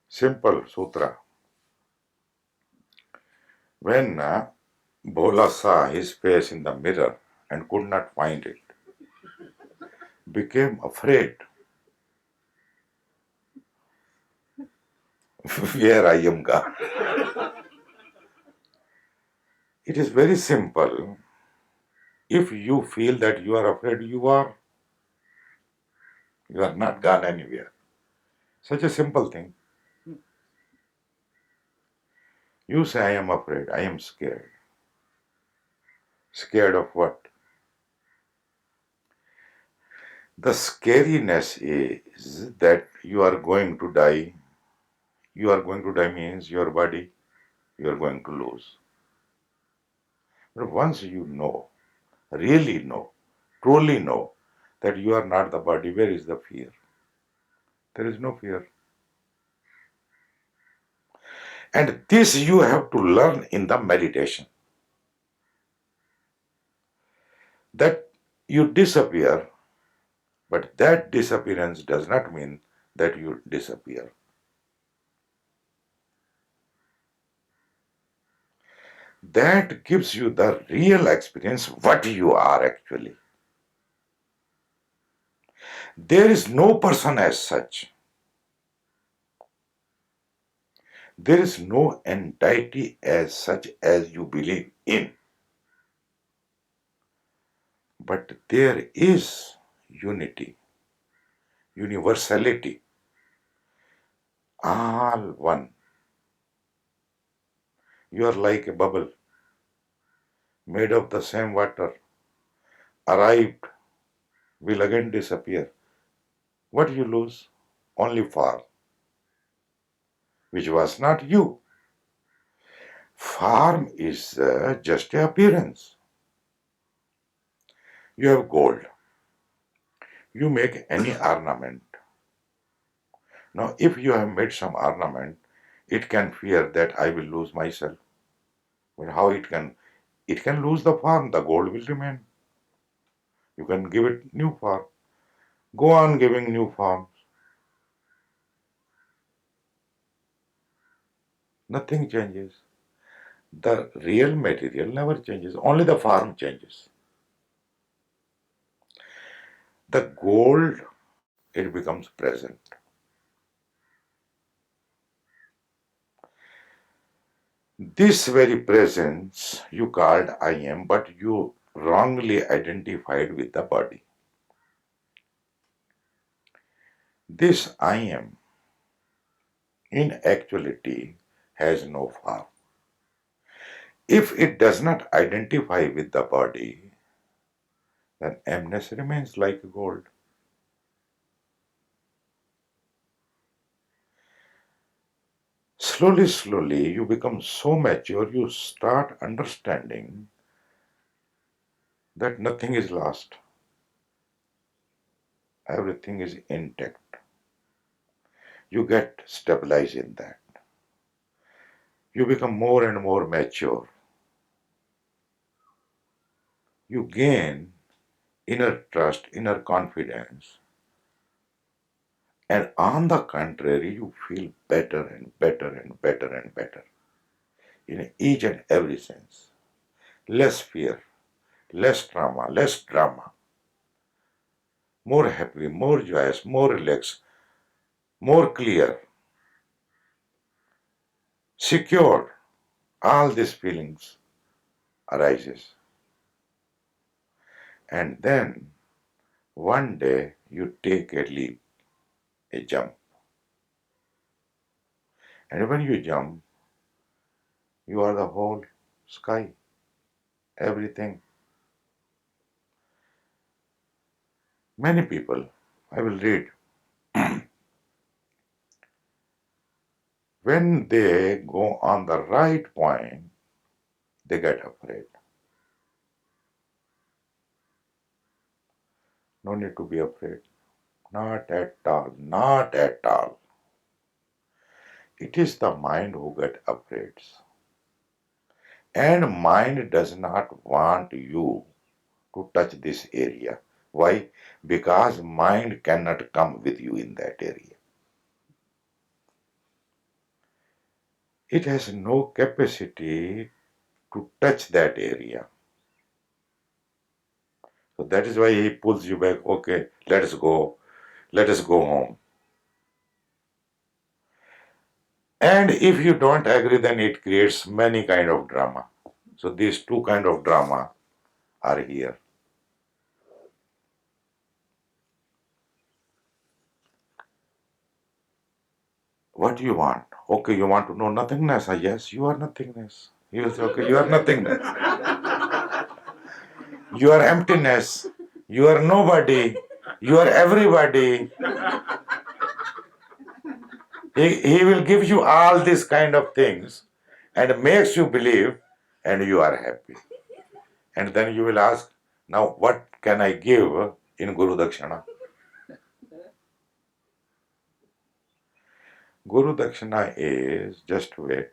Simple sutra. When Bhola saw his face in the mirror and could not find it, became afraid. Where I am God. It is very simple. If you feel that you are afraid, you are not gone anywhere. Such a simple thing. You say, I am afraid, I am scared. Scared of what? The scariness is that you are going to die. You are going to die means your body, you are going to lose. But once you know, really know, truly know that you are not the body, where is the fear? There is no fear. And this you have to learn in the meditation. That you disappear, but that disappearance does not mean that you disappear. That gives you the real experience what you are actually. There is no person as such. There is no entity as such as you believe in. But there is unity, universality, all one. You are like a bubble made of the same water, arrived, will again disappear. What you lose? Only form, which was not you. Form is just a appearance. You have gold. You make any ornament. Now, if you have made some ornament, it can fear that I will lose myself. But how it can? It can lose the form, the gold will remain. You can give it new form. Go on giving new forms. Nothing changes. The real material never changes. Only the form changes. The gold, it becomes present. This very presence you called I am, but you wrongly identified with the body. This I am, in actuality, has no form. If it does not identify with the body, then emptiness remains like gold. Slowly, slowly, you become so mature, you start understanding that nothing is lost, everything is intact. You get stabilized in that. You become more and more mature. you gain inner trust, inner confidence, and on the contrary, you feel better and better and better and better in each and every sense. Less fear, less trauma, less drama, more happy, more joyous, more relaxed, more clear, secure. All these feelings arises. And then one day you take a leap, a jump. And when you jump, you are the whole sky, everything. Many people, I will read, when they go on the right point, they get afraid. No need to be afraid. Not at all. Not at all. It is the mind who gets afraid. And mind does not want you to touch this area. Why? Because mind cannot come with you in that area. It has no capacity to touch that area. So that is why he pulls you back. Okay, let us go. Let us go home. And if you don't agree, then it creates many kind of drama. So these two kind of drama are here. What do you want? Okay, you want to know nothingness? Ah, yes, you are nothingness. He will say, okay, you are nothingness. You are emptiness. You are nobody. You are everybody. He will give you all these kind of things and makes you believe and you are happy. And then you will ask, now what can I give in Guru Dakshina? Guru Dakshina is, just wait.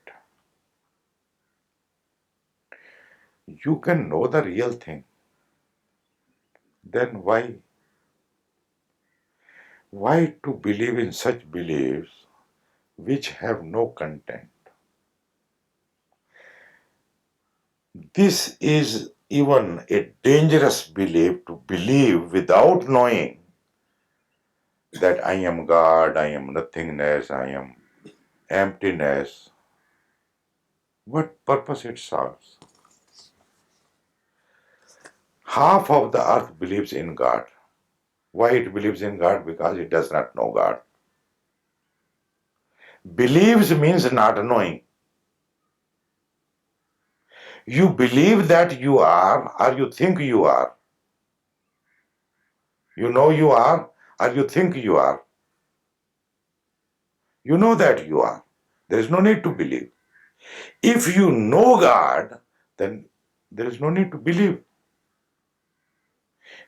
You can know the real thing. Then why? Why to believe in such beliefs which have no content? This is even a dangerous belief to believe without knowing that I am God, I am nothingness, I am emptiness. What purpose it serves? Half of the earth believes in God. Why it believes in God? Because it does not know God. Believes means not knowing. You believe that you are, or you think you are. You know you are, or you think you are. You know that you are. There is no need to believe. If you know God, then there is no need to believe.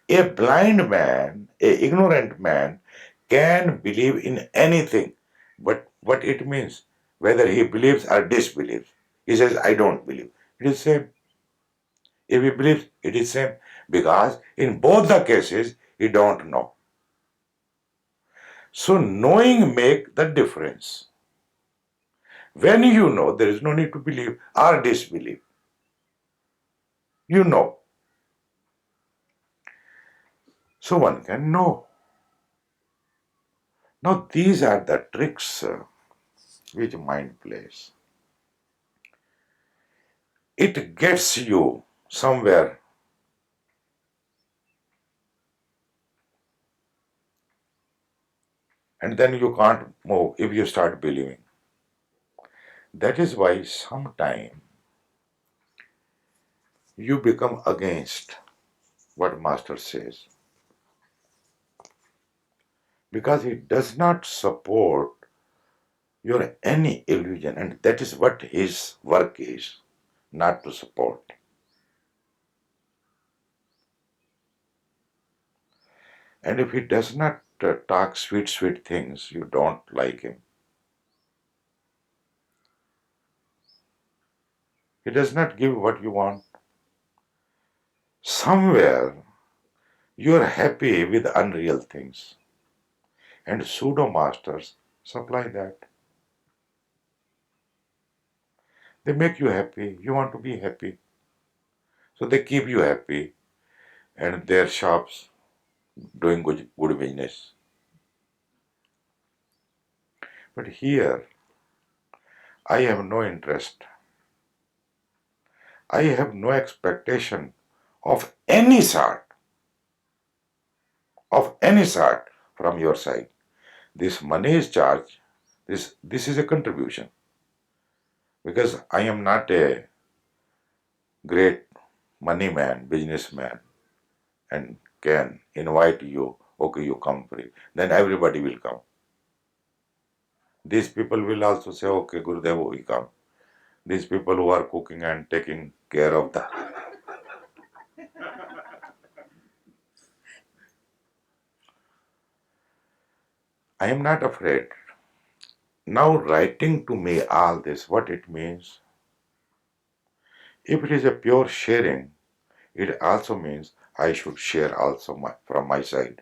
A blind man, a ignorant man, can believe in anything. But what it means, whether he believes or disbelieves. He says, I don't believe. It is same. If he believes, it is same. Because in both the cases, he don't know. So knowing make the difference. When you know, there is no need to believe or disbelieve. You know. So one can know. Now these are the tricks which mind plays. It gets you somewhere and then you can't move if you start believing. That is why sometimes you become against what Master says because it does not support your any illusion, and that is what his work is, not to support. And if he does not talk sweet, sweet things, you don't like him. He does not give what you want. Somewhere you are happy with unreal things, and pseudo masters supply that. They make you happy, you want to be happy, so they keep you happy, and their shops doing good business. But here, I have no interest, I have no expectation of any sort, from your side. This money is charged, this is a contribution, because I am not a great money man, businessman, and can invite you, okay, you come free. Then everybody will come. These people will also say, okay, Gurudev, we come. These people who are cooking and taking care of the. I am not afraid. Now, writing to me all this, what it means, if it is a pure sharing, it also means I should share also from my side.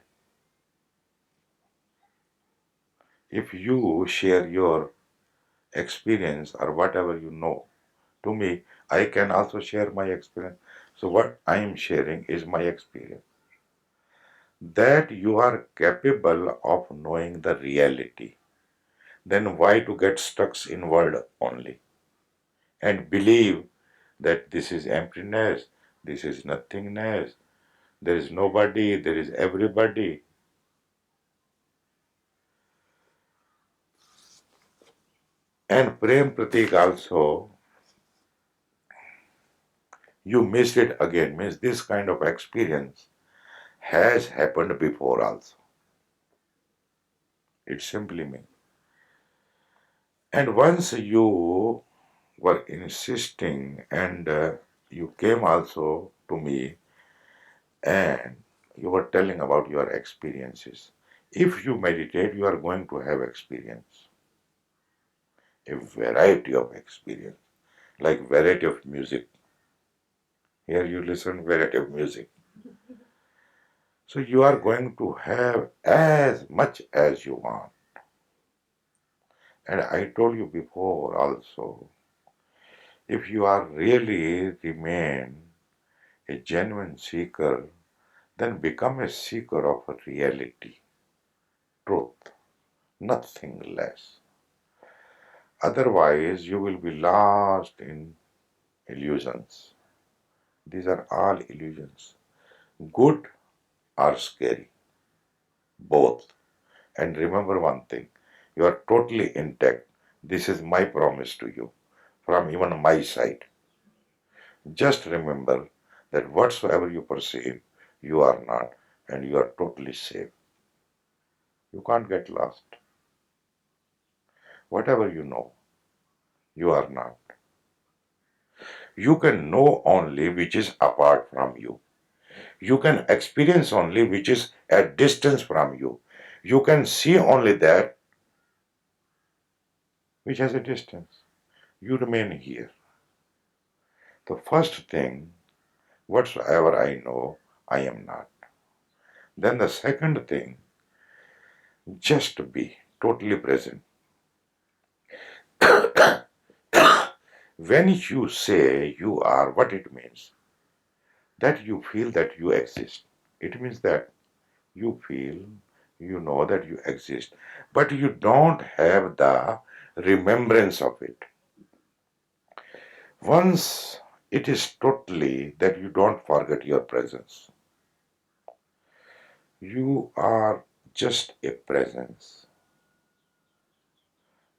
If you share your experience or whatever you know to me, I can also share my experience. So, what I am sharing is my experience. That you are capable of knowing the reality. Then, why to get stuck in word only and believe that this is emptiness, this is nothingness, there is nobody, there is everybody. And Prem Pratik also, you missed it again, means this kind of experience has happened before also. It simply means. And once you were insisting and you came also to me and you were telling about your experiences. If you meditate, you are going to have experience, a variety of experience, like variety of music. Here you listen variety of music. So you are going to have as much as you want. And I told you before also, if you are really remain a genuine seeker, then become a seeker of a reality, truth, nothing less. Otherwise, you will be lost in illusions. These are all illusions, good or scary, both. And remember one thing, you are totally intact. This is my promise to you from even my side. Just remember that whatsoever you perceive, you are not, and you are totally safe. You can't get lost. Whatever you know, you are not. You can know only which is apart from you. You can experience only which is at distance from you. You can see only that which has a distance. You remain here. The first thing, whatsoever I know, I am not. Then the second thing, just be totally present. When you say you are, what it means? That you feel that you exist. It means that you feel, you know that you exist, but you don't have the remembrance of it. Once it is totally that you don't forget your presence, you are just a presence.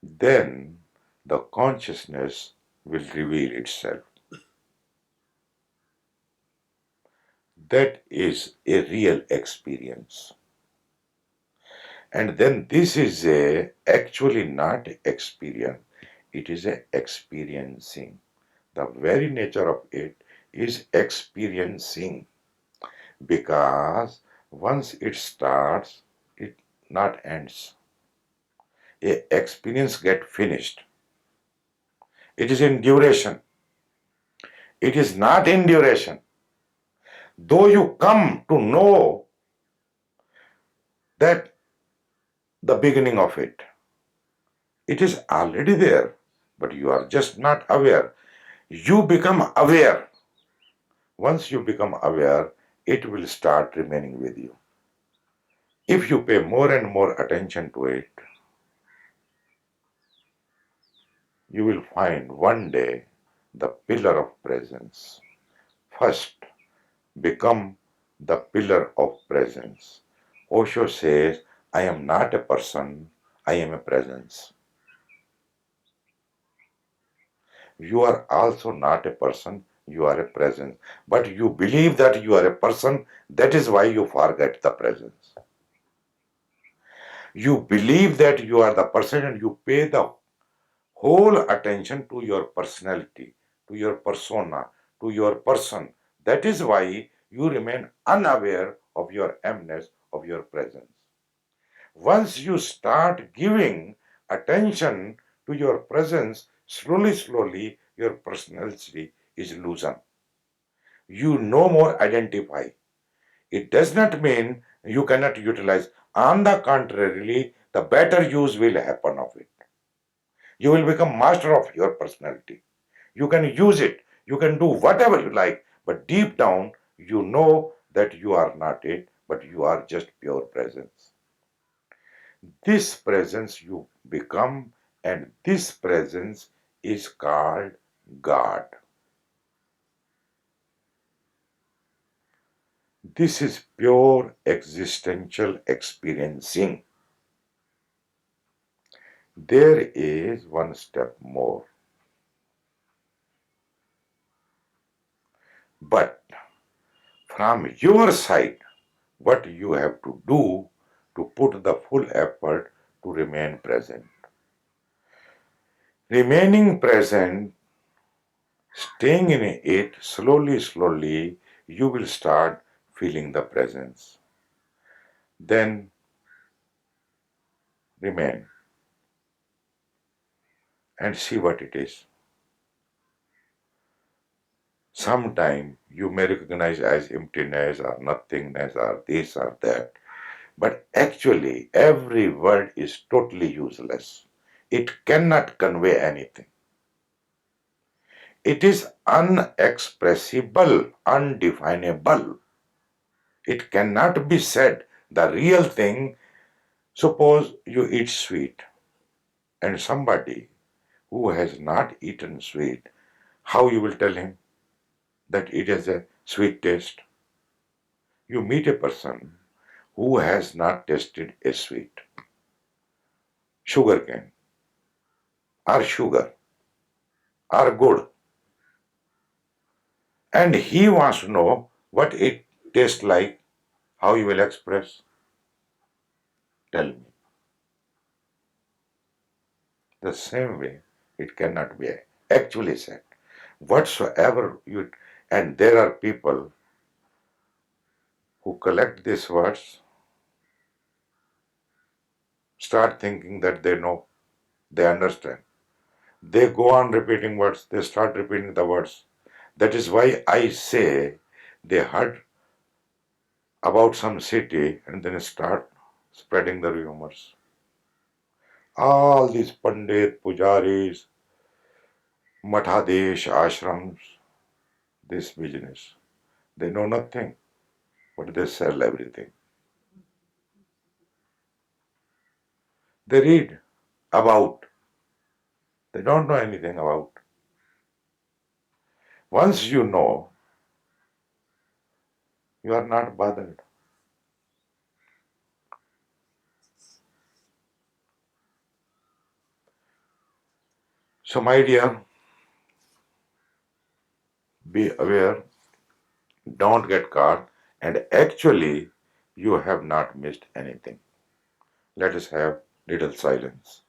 Then the consciousness will reveal itself. That is a real experience. And then this is a actually not experience, it is a experiencing. The very nature of it is experiencing, because once it starts, it not ends. A experience get finished. It is in duration. It is not in duration. Though you come to know that the beginning of it, it is already there, but you are just not aware. You become aware. Once you become aware, it will start remaining with you. If you pay more and more attention to it, you will find one day the pillar of presence. First, become the pillar of presence. Osho says, I am not a person, I am a presence. You are also not a person, you are a presence. But you believe that you are a person, that is why you forget the presence. You believe that you are the person and you pay the whole attention to your personality, to your persona, to your person. That is why you remain unaware of your emness, of your presence. Once you start giving attention to your presence, slowly, your personality is loosened. You no more identify. It does not mean you cannot utilize. On the contrary, the better use will happen of it. You will become master of your personality. You can use it. You can do whatever you like. But deep down, you know that you are not it, but you are just pure presence. This presence you become, and this presence is called God. This is pure existential experiencing. There is one step more. But from your side, what you have to do to put the full effort to remain present. Remaining present, staying in it, slowly, you will start feeling the presence. Then remain and see what it is. Sometime you may recognize as emptiness or nothingness or this or that, but actually every word is totally useless. It cannot convey anything. It is unexpressible, undefinable. It cannot be said. The real thing, suppose you eat sweet and somebody who has not eaten sweet, how you will tell him that it has a sweet taste? You meet a person who has not tasted a sweet, sugarcane, or sugar, or good, and he wants to know what it tastes like, how you will express. Tell me. The same way, it cannot be actually said. Whatsoever you, and there are people who collect these words, start thinking that they know, they understand. They go on repeating words, they start repeating the words. That is why I say they heard about some city and then start spreading the rumors. All these Pandit, Pujaris, Mathadesh, ashrams, this business. They know nothing, but they sell everything. They read about, they don't know anything about. Once you know, you are not bothered. So, my dear, be aware, don't get caught, and actually, you have not missed anything. Let us have little silence.